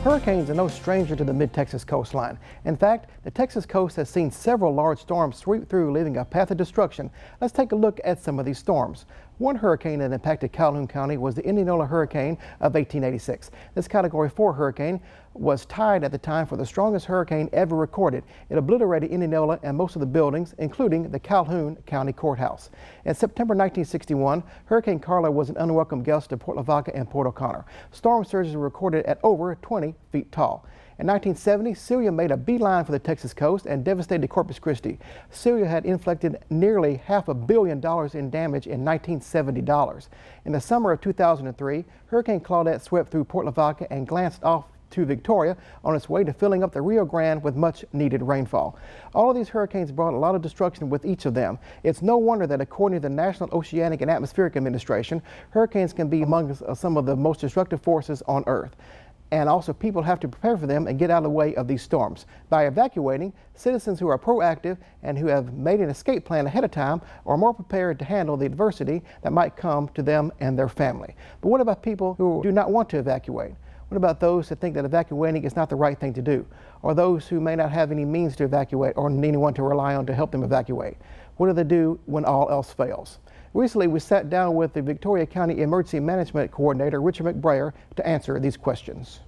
Hurricanes are no stranger to the mid-Texas coastline. In fact, the Texas coast has seen several large storms sweep through, leaving a path of destruction. Let's take a look at some of these storms. One hurricane that impacted Calhoun County was the Indianola hurricane of 1886. This Category 4 hurricane was tied at the time for the strongest hurricane ever recorded. It obliterated Indianola and most of the buildings, including the Calhoun County Courthouse. In September 1961, Hurricane Carla was an unwelcome guest to Port Lavaca and Port O'Connor. Storm surges were recorded at over 20 feet tall. In 1970, Celia made a beeline for the Texas coast and devastated Corpus Christi. Celia had inflicted nearly $500 million in damage in 1970 dollars. In the summer of 2003, Hurricane Claudette swept through Port Lavaca and glanced off to Victoria on its way to filling up the Rio Grande with much needed rainfall. All of these hurricanes brought a lot of destruction with each of them. It's no wonder that according to the National Oceanic and Atmospheric Administration, hurricanes can be among some of the most destructive forces on Earth. And also people have to prepare for them and get out of the way of these storms. By evacuating, citizens who are proactive and who have made an escape plan ahead of time are more prepared to handle the adversity that might come to them and their family. But what about people who do not want to evacuate? What about those that think that evacuating is not the right thing to do? Or those who may not have any means to evacuate or anyone to rely on to help them evacuate? What do they do when all else fails? Recently, we sat down with the Victoria County Emergency Management Coordinator, Richard McBrayer, to answer these questions.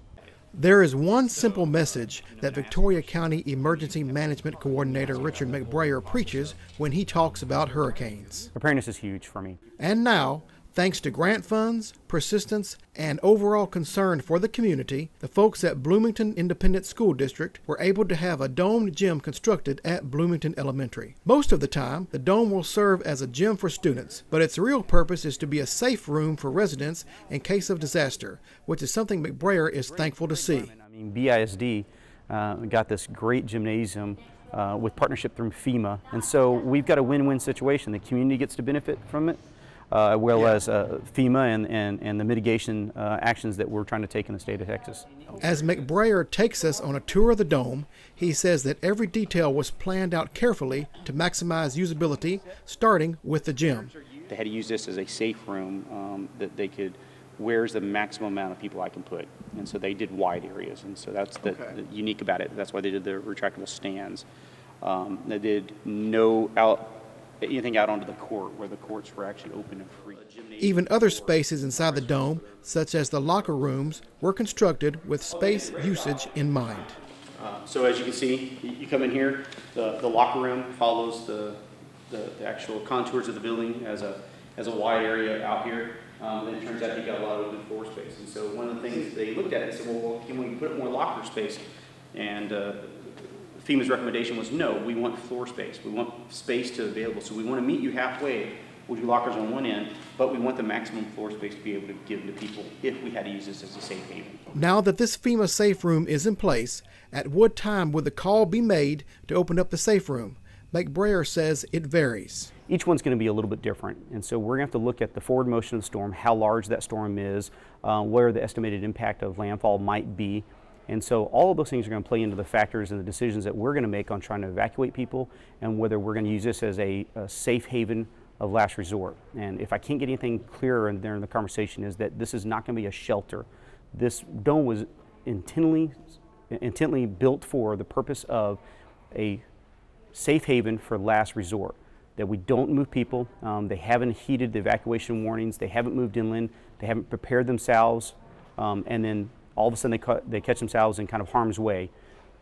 There is one simple message that Victoria County Emergency Management Coordinator Richard McBrayer preaches when he talks about hurricanes. Preparedness is huge for me. And now, thanks to grant funds, persistence, and overall concern for the community, the folks at Bloomington Independent School District were able to have a domed gym constructed at Bloomington Elementary. Most of the time, the dome will serve as a gym for students, but its real purpose is to be a safe room for residents in case of disaster, which is something McBrayer is thankful to see. I mean, BISD got this great gymnasium with partnership through FEMA, and so we've got a win-win situation. The community gets to benefit from it, as FEMA and the mitigation actions that we're trying to take in the state of Texas. As McBrayer takes us on a tour of the dome, he says that every detail was planned out carefully to maximize usability, starting with the gym. They had to use this as a safe room that they could, where's the maximum amount of people I can put? And so they did wide areas, and so that's the unique about it. That's why they did the retractable stands. They did anything out onto the court, where the courts were actually open and free. Even other spaces inside the dome, such as the locker rooms, were constructed with space usage in mind. So as you can see, you come in here, the locker room follows the actual contours of the building as a wide area out here. Then it turns out you got a lot of open floor space. And so one of the things they looked at and said, well, can we put more locker space? And FEMA's recommendation was no, we want floor space. We want space to available. So we want to meet you halfway. We'll do lockers on one end, but we want the maximum floor space to be able to give to people if we had to use this as a safe haven. Now that this FEMA safe room is in place, at what time would the call be made to open up the safe room? McBrayer says it varies. Each one's going to be a little bit different, and so we're going to have to look at the forward motion of the storm, how large that storm is, where the estimated impact of landfall might be. And so all of those things are going to play into the factors and the decisions that we're going to make on trying to evacuate people and whether we're going to use this as a safe haven of last resort. And if I can't get anything clearer in there in the conversation, is that this is not going to be a shelter. This dome was intently built for the purpose of a safe haven for last resort. That we don't move people. They haven't heeded the evacuation warnings. They haven't moved inland. They haven't prepared themselves. And then all of a sudden they catch themselves in kind of harm's way.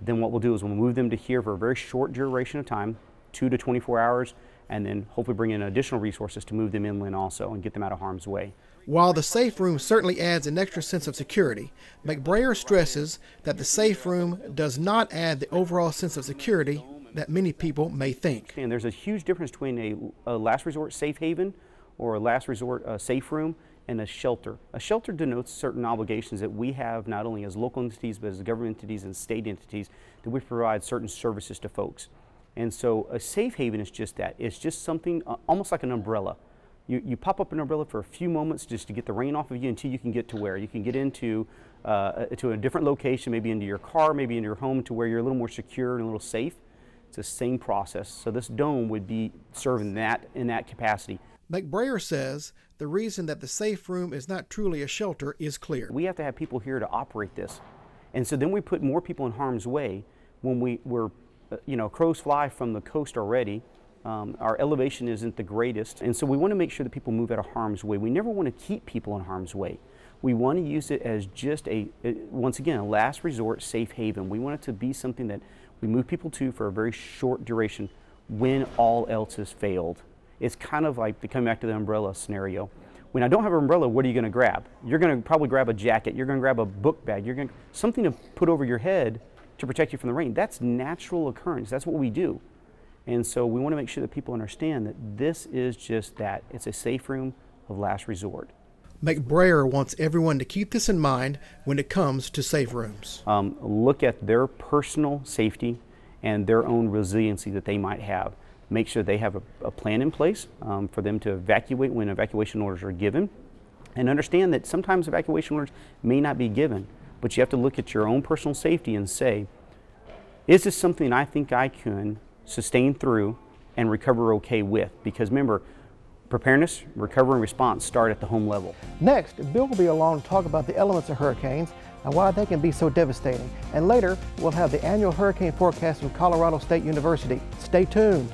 Then what we'll do is we'll move them to here for a very short duration of time, 2 to 24 hours, and then hopefully bring in additional resources to move them inland also and get them out of harm's way. While the safe room certainly adds an extra sense of security, McBrayer stresses that the safe room does not add the overall sense of security that many people may think. And there's a huge difference between a last resort safe haven or a last resort safe room and a shelter. A shelter denotes certain obligations that we have not only as local entities but as government entities and state entities, that we provide certain services to folks. And so a safe haven is just that. It's just something almost like an umbrella. You pop up an umbrella for a few moments just to get the rain off of you until you can get to where? You can get into to a different location, maybe into your car, maybe into your home, to where you're a little more secure and a little safe. It's the same process. So this dome would be serving that in that capacity. McBrayer says the reason that the safe room is not truly a shelter is clear. We have to have people here to operate this. And so then we put more people in harm's way when we're, crows fly from the coast already. Our elevation isn't the greatest, and so we want to make sure that people move out of harm's way. We never want to keep people in harm's way. We want to use it as just once again, a last resort safe haven. We want it to be something that we move people to for a very short duration when all else has failed. It's kind of like, to come back to the umbrella scenario. When I don't have an umbrella, what are you going to grab? You're going to probably grab a jacket. You're going to grab a book bag. You're going to something to put over your head to protect you from the rain. That's natural occurrence. That's what we do. And so we want to make sure that people understand that this is just that. It's a safe room of last resort. McBrayer wants everyone to keep this in mind when it comes to safe rooms. Look at their personal safety and their own resiliency that they might have. Make sure they have a plan in place for them to evacuate when evacuation orders are given. And understand that sometimes evacuation orders may not be given, but you have to look at your own personal safety and say, is this something I think I can sustain through and recover okay with? Because remember, preparedness, recovery, and response start at the home level. Next, Bill will be along to talk about the elements of hurricanes and why they can be so devastating. And later, we'll have the annual hurricane forecast from Colorado State University. Stay tuned.